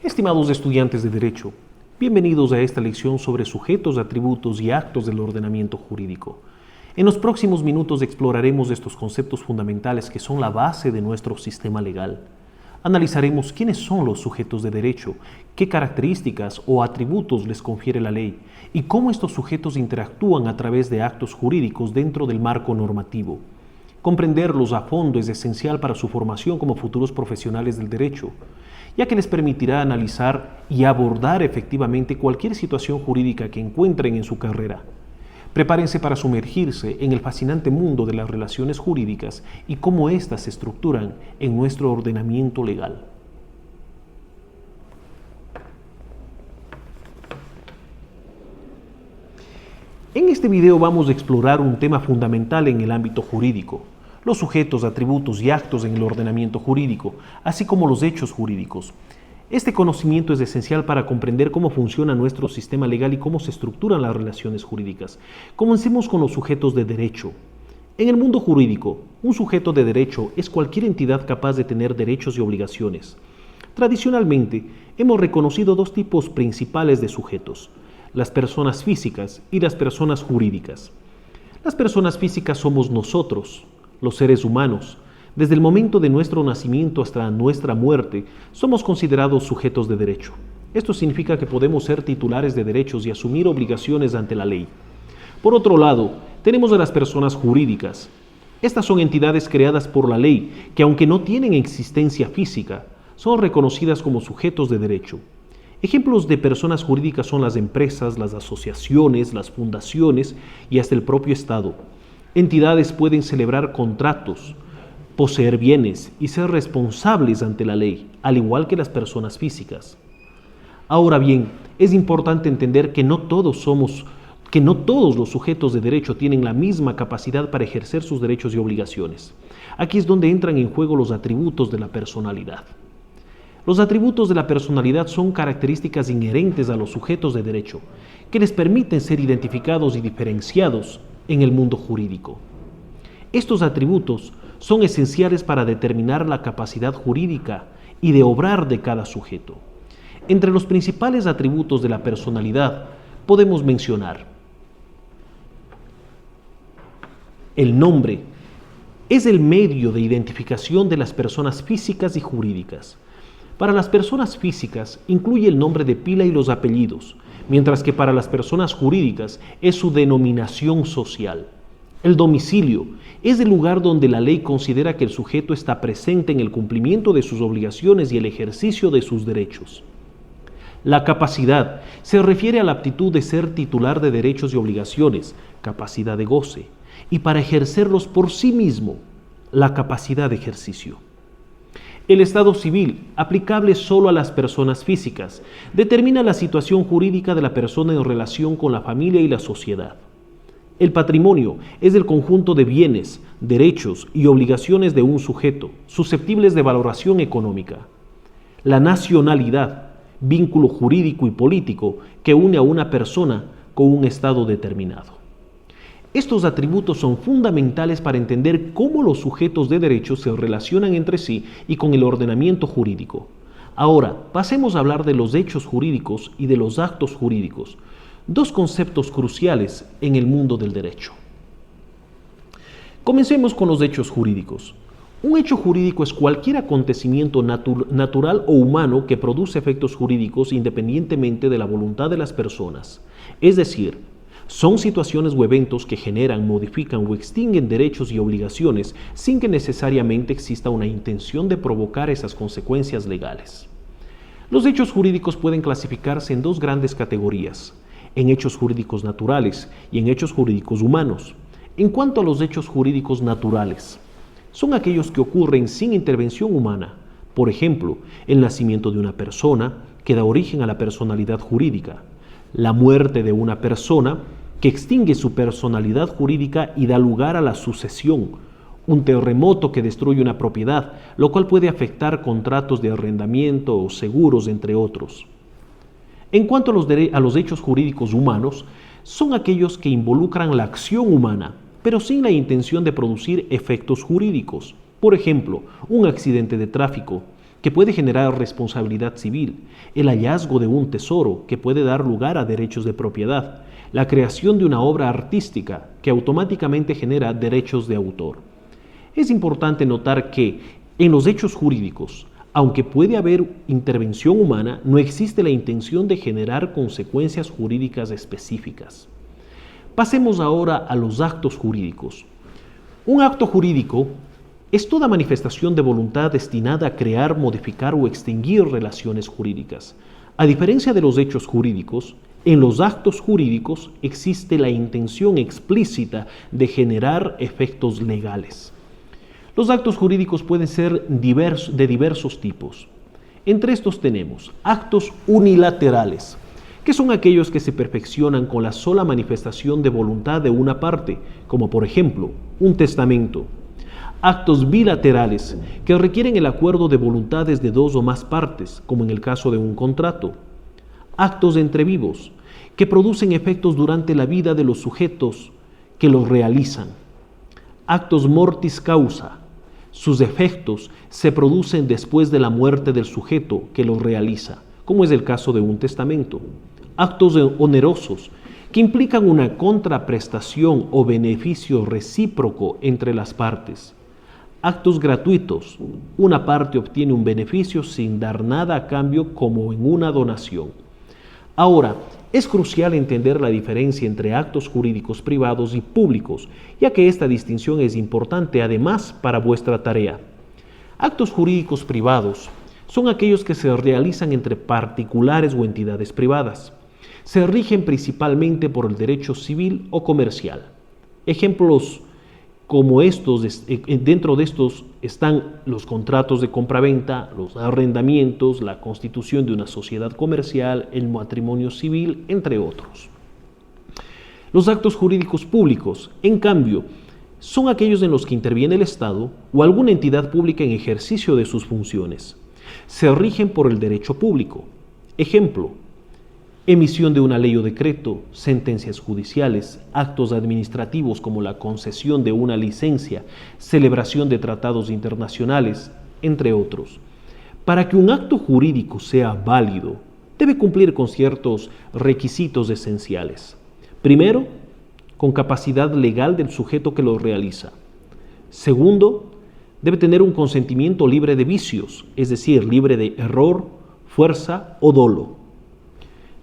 Estimados estudiantes de Derecho, bienvenidos a esta lección sobre sujetos, atributos y actos del ordenamiento jurídico. En los próximos minutos exploraremos estos conceptos fundamentales que son la base de nuestro sistema legal. Analizaremos quiénes son los sujetos de derecho, qué características o atributos les confiere la ley y cómo estos sujetos interactúan a través de actos jurídicos dentro del marco normativo. Comprenderlos a fondo es esencial para su formación como futuros profesionales del derecho, ya que les permitirá analizar y abordar efectivamente cualquier situación jurídica que encuentren en su carrera. Prepárense para sumergirse en el fascinante mundo de las relaciones jurídicas y cómo éstas se estructuran en nuestro ordenamiento legal. En este video vamos a explorar un tema fundamental en el ámbito jurídico: los sujetos, atributos y actos en el ordenamiento jurídico, así como los hechos jurídicos. Este conocimiento es esencial para comprender cómo funciona nuestro sistema legal y cómo se estructuran las relaciones jurídicas. Comencemos con los sujetos de derecho. En el mundo jurídico, un sujeto de derecho es cualquier entidad capaz de tener derechos y obligaciones. Tradicionalmente, hemos reconocido dos tipos principales de sujetos: las personas físicas y las personas jurídicas. Las personas físicas somos nosotros, los seres humanos. Desde el momento de nuestro nacimiento hasta nuestra muerte, somos considerados sujetos de derecho. Esto significa que podemos ser titulares de derechos y asumir obligaciones ante la ley. Por otro lado, tenemos a las personas jurídicas. Estas son entidades creadas por la ley que, aunque no tienen existencia física, son reconocidas como sujetos de derecho. Ejemplos de personas jurídicas son las empresas, las asociaciones, las fundaciones y hasta el propio Estado. Entidades pueden celebrar contratos, poseer bienes y ser responsables ante la ley, al igual que las personas físicas. Ahora bien, es importante entender que no todos los sujetos de derecho tienen la misma capacidad para ejercer sus derechos y obligaciones. Aquí es donde entran en juego los atributos de la personalidad. Los atributos de la personalidad son características inherentes a los sujetos de derecho, que les permiten ser identificados y diferenciados en el mundo jurídico. Estos atributos son esenciales para determinar la capacidad jurídica y de obrar de cada sujeto. Entre los principales atributos de la personalidad podemos mencionar: el nombre es el medio de identificación de las personas físicas y jurídicas. Para las personas físicas incluye el nombre de pila y los apellidos, mientras que para las personas jurídicas es su denominación social. El domicilio es el lugar donde la ley considera que el sujeto está presente en el cumplimiento de sus obligaciones y el ejercicio de sus derechos. La capacidad se refiere a la aptitud de ser titular de derechos y obligaciones, capacidad de goce, y para ejercerlos por sí mismo, la capacidad de ejercicio. El estado civil, aplicable solo a las personas físicas, determina la situación jurídica de la persona en relación con la familia y la sociedad. El patrimonio es el conjunto de bienes, derechos y obligaciones de un sujeto, susceptibles de valoración económica. La nacionalidad, vínculo jurídico y político que une a una persona con un estado determinado. Estos atributos son fundamentales para entender cómo los sujetos de derecho se relacionan entre sí y con el ordenamiento jurídico. Ahora, pasemos a hablar de los hechos jurídicos y de los actos jurídicos, dos conceptos cruciales en el mundo del derecho. Comencemos con los hechos jurídicos. Un hecho jurídico es cualquier acontecimiento natural o humano que produce efectos jurídicos independientemente de la voluntad de las personas. Es decir, son situaciones o eventos que generan, modifican o extinguen derechos y obligaciones sin que necesariamente exista una intención de provocar esas consecuencias legales. Los hechos jurídicos pueden clasificarse en dos grandes categorías: en hechos jurídicos naturales y en hechos jurídicos humanos. En cuanto a los hechos jurídicos naturales, son aquellos que ocurren sin intervención humana. Por ejemplo, el nacimiento de una persona, que da origen a la personalidad jurídica; la muerte de una persona, que extingue su personalidad jurídica y da lugar a la sucesión; un terremoto que destruye una propiedad, lo cual puede afectar contratos de arrendamiento o seguros, entre otros. En cuanto a los hechos jurídicos humanos, son aquellos que involucran la acción humana, pero sin la intención de producir efectos jurídicos. Por ejemplo, un accidente de tráfico, que puede generar responsabilidad civil, el hallazgo de un tesoro, que puede dar lugar a derechos de propiedad, la creación de una obra artística, que automáticamente genera derechos de autor. Es importante notar que en los hechos jurídicos, aunque puede haber intervención humana, no existe la intención de generar consecuencias jurídicas específicas. Pasemos ahora a los actos jurídicos. Un acto jurídico es toda manifestación de voluntad destinada a crear, modificar o extinguir relaciones jurídicas. A diferencia de los hechos jurídicos, en los actos jurídicos existe la intención explícita de generar efectos legales. Los actos jurídicos pueden ser de diversos tipos. Entre estos tenemos actos unilaterales, que son aquellos que se perfeccionan con la sola manifestación de voluntad de una parte, como por ejemplo, un testamento. Actos bilaterales, que requieren el acuerdo de voluntades de dos o más partes, como en el caso de un contrato. Actos entre vivos, que producen efectos durante la vida de los sujetos que los realizan. Actos mortis causa, sus efectos se producen después de la muerte del sujeto que los realiza, como es el caso de un testamento. Actos onerosos, que implican una contraprestación o beneficio recíproco entre las partes. Actos gratuitos, una parte obtiene un beneficio sin dar nada a cambio, como en una donación. Ahora, es crucial entender la diferencia entre actos jurídicos privados y públicos, ya que esta distinción es importante además para vuestra tarea. Actos jurídicos privados son aquellos que se realizan entre particulares o entidades privadas. Se rigen principalmente por el derecho civil o comercial. Ejemplos como estos, dentro de estos están los contratos de compraventa, los arrendamientos, la constitución de una sociedad comercial, el matrimonio civil, entre otros. Los actos jurídicos públicos, en cambio, son aquellos en los que interviene el Estado o alguna entidad pública en ejercicio de sus funciones. Se rigen por el derecho público. Ejemplo: emisión de una ley o decreto, sentencias judiciales, actos administrativos como la concesión de una licencia, celebración de tratados internacionales, entre otros. Para que un acto jurídico sea válido, debe cumplir con ciertos requisitos esenciales. Primero, con capacidad legal del sujeto que lo realiza. Segundo, debe tener un consentimiento libre de vicios, es decir, libre de error, fuerza o dolo.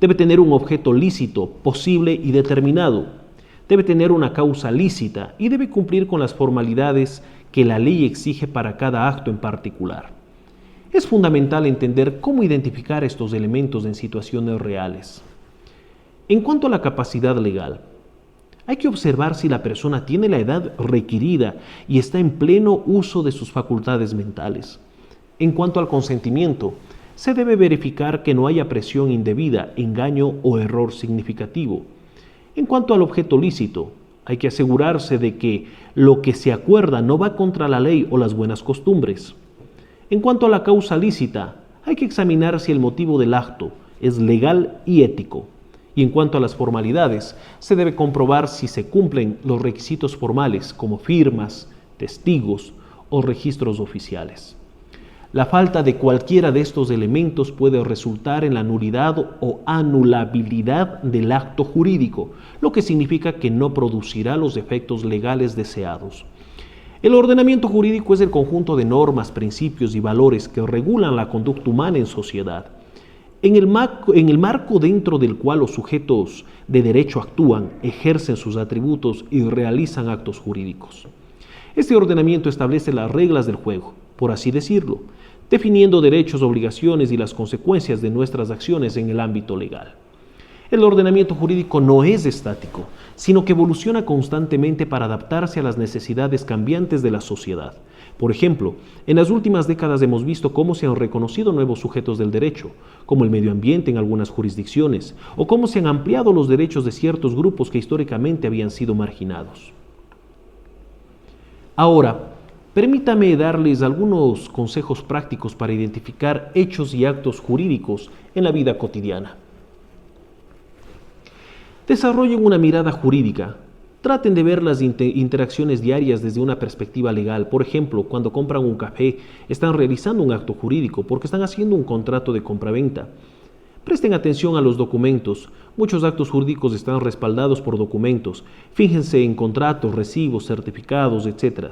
Debe tener un objeto lícito, posible y determinado. Debe tener una causa lícita y debe cumplir con las formalidades que la ley exige para cada acto en particular. Es fundamental entender cómo identificar estos elementos en situaciones reales. En cuanto a la capacidad legal, hay que observar si la persona tiene la edad requerida y está en pleno uso de sus facultades mentales. En cuanto al consentimiento, se debe verificar que no haya presión indebida, engaño o error significativo. En cuanto al objeto lícito, hay que asegurarse de que lo que se acuerda no va contra la ley o las buenas costumbres. En cuanto a la causa lícita, hay que examinar si el motivo del acto es legal y ético. Y en cuanto a las formalidades, se debe comprobar si se cumplen los requisitos formales como firmas, testigos o registros oficiales. La falta de cualquiera de estos elementos puede resultar en la nulidad o anulabilidad del acto jurídico, lo que significa que no producirá los efectos legales deseados. El ordenamiento jurídico es el conjunto de normas, principios y valores que regulan la conducta humana en sociedad. En el marco dentro del cual los sujetos de derecho actúan, ejercen sus atributos y realizan actos jurídicos. Este ordenamiento establece las reglas del juego, por así decirlo, definiendo derechos, obligaciones y las consecuencias de nuestras acciones en el ámbito legal. El ordenamiento jurídico no es estático, sino que evoluciona constantemente para adaptarse a las necesidades cambiantes de la sociedad. Por ejemplo, en las últimas décadas hemos visto cómo se han reconocido nuevos sujetos del derecho, como el medio ambiente en algunas jurisdicciones, o cómo se han ampliado los derechos de ciertos grupos que históricamente habían sido marginados. Ahora, permítame darles algunos consejos prácticos para identificar hechos y actos jurídicos en la vida cotidiana. Desarrollen una mirada jurídica Traten de ver las interacciones diarias desde una perspectiva legal. Por ejemplo, cuando compran un café, están realizando un acto jurídico porque están haciendo un contrato de compraventa. Presten atención a los documentos. Muchos actos jurídicos están respaldados por documentos. Fíjense en contratos, recibos, certificados, etc.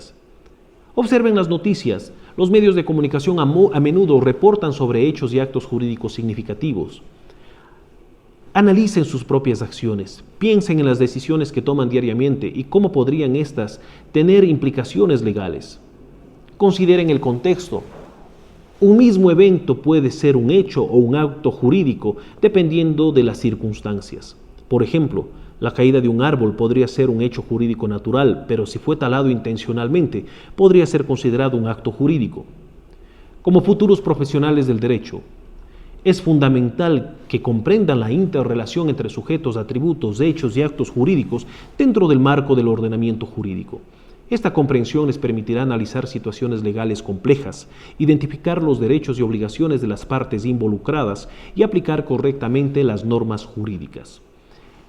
Observen las noticias. Los medios de comunicación a menudo reportan sobre hechos y actos jurídicos significativos. Analicen sus propias acciones, piensen en las decisiones que toman diariamente y cómo podrían éstas tener implicaciones legales. Consideren el contexto. Un mismo evento puede ser un hecho o un acto jurídico dependiendo de las circunstancias. Por ejemplo, la caída de un árbol podría ser un hecho jurídico natural, pero si fue talado intencionalmente, podría ser considerado un acto jurídico. Como futuros profesionales del derecho, es fundamental que comprendan la interrelación entre sujetos, atributos, hechos y actos jurídicos dentro del marco del ordenamiento jurídico. Esta comprensión les permitirá analizar situaciones legales complejas, identificar los derechos y obligaciones de las partes involucradas y aplicar correctamente las normas jurídicas.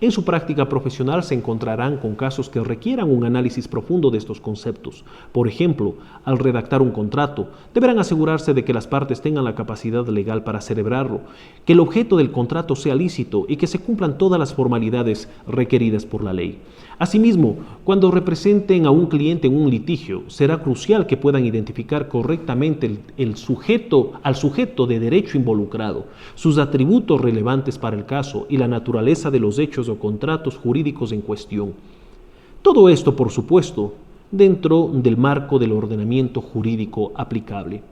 En su práctica profesional se encontrarán con casos que requieran un análisis profundo de estos conceptos. Por ejemplo, al redactar un contrato, deberán asegurarse de que las partes tengan la capacidad legal para celebrarlo, que el objeto del contrato sea lícito y que se cumplan todas las formalidades requeridas por la ley. Asimismo, cuando representen a un cliente en un litigio, será crucial que puedan identificar correctamente al sujeto de derecho involucrado, sus atributos relevantes para el caso y la naturaleza de los hechos o contratos jurídicos en cuestión. Todo esto, por supuesto, dentro del marco del ordenamiento jurídico aplicable.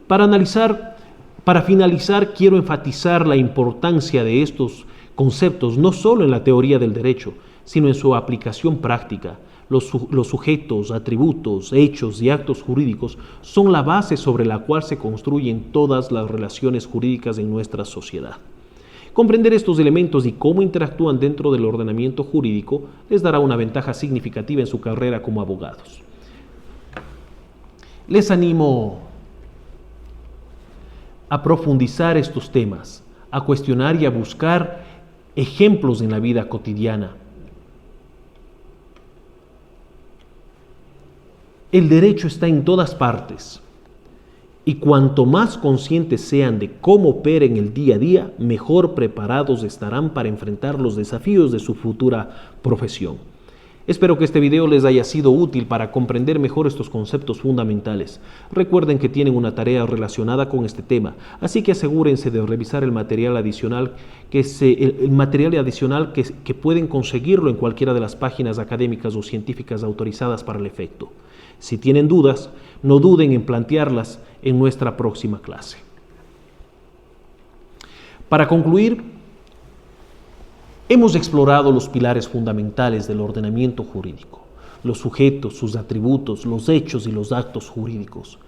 Para finalizar, quiero enfatizar la importancia de estos conceptos no solo en la teoría del derecho, sino en su aplicación práctica. Los sujetos, atributos, hechos y actos jurídicos son la base sobre la cual se construyen todas las relaciones jurídicas en nuestra sociedad. Comprender estos elementos y cómo interactúan dentro del ordenamiento jurídico les dará una ventaja significativa en su carrera como abogados. Les animo a profundizar estos temas, a cuestionar y a buscar ejemplos en la vida cotidiana. El derecho está en todas partes y cuanto más conscientes sean de cómo opera en el día a día, mejor preparados estarán para enfrentar los desafíos de su futura profesión. Espero que este video les haya sido útil para comprender mejor estos conceptos fundamentales. Recuerden que tienen una tarea relacionada con este tema, así que asegúrense de revisar el material adicional que pueden conseguirlo en cualquiera de las páginas académicas o científicas autorizadas para el efecto. Si tienen dudas, no duden en plantearlas en nuestra próxima clase. Para concluir, hemos explorado los pilares fundamentales del ordenamiento jurídico, los sujetos, sus atributos, los hechos y los actos jurídicos.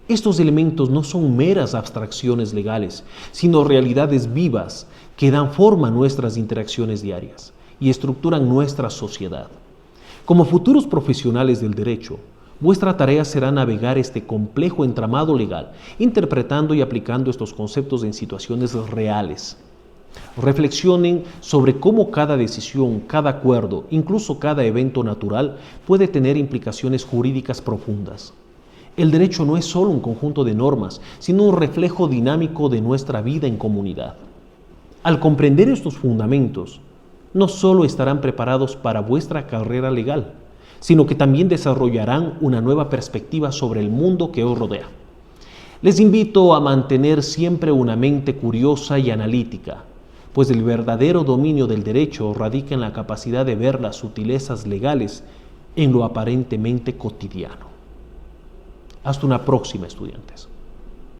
Estos elementos no son meras abstracciones legales, sino realidades vivas que dan forma a nuestras interacciones diarias y estructuran nuestra sociedad. Como futuros profesionales del derecho, vuestra tarea será navegar este complejo entramado legal, interpretando y aplicando estos conceptos en situaciones reales. Reflexionen sobre cómo cada decisión, cada acuerdo, incluso cada evento natural puede tener implicaciones jurídicas profundas. El derecho no es solo un conjunto de normas, sino un reflejo dinámico de nuestra vida en comunidad. Al comprender estos fundamentos, no solo estarán preparados para vuestra carrera legal, sino que también desarrollarán una nueva perspectiva sobre el mundo que os rodea. Les invito a mantener siempre una mente curiosa y analítica, pues el verdadero dominio del derecho radica en la capacidad de ver las sutilezas legales en lo aparentemente cotidiano. Hasta una próxima, estudiantes.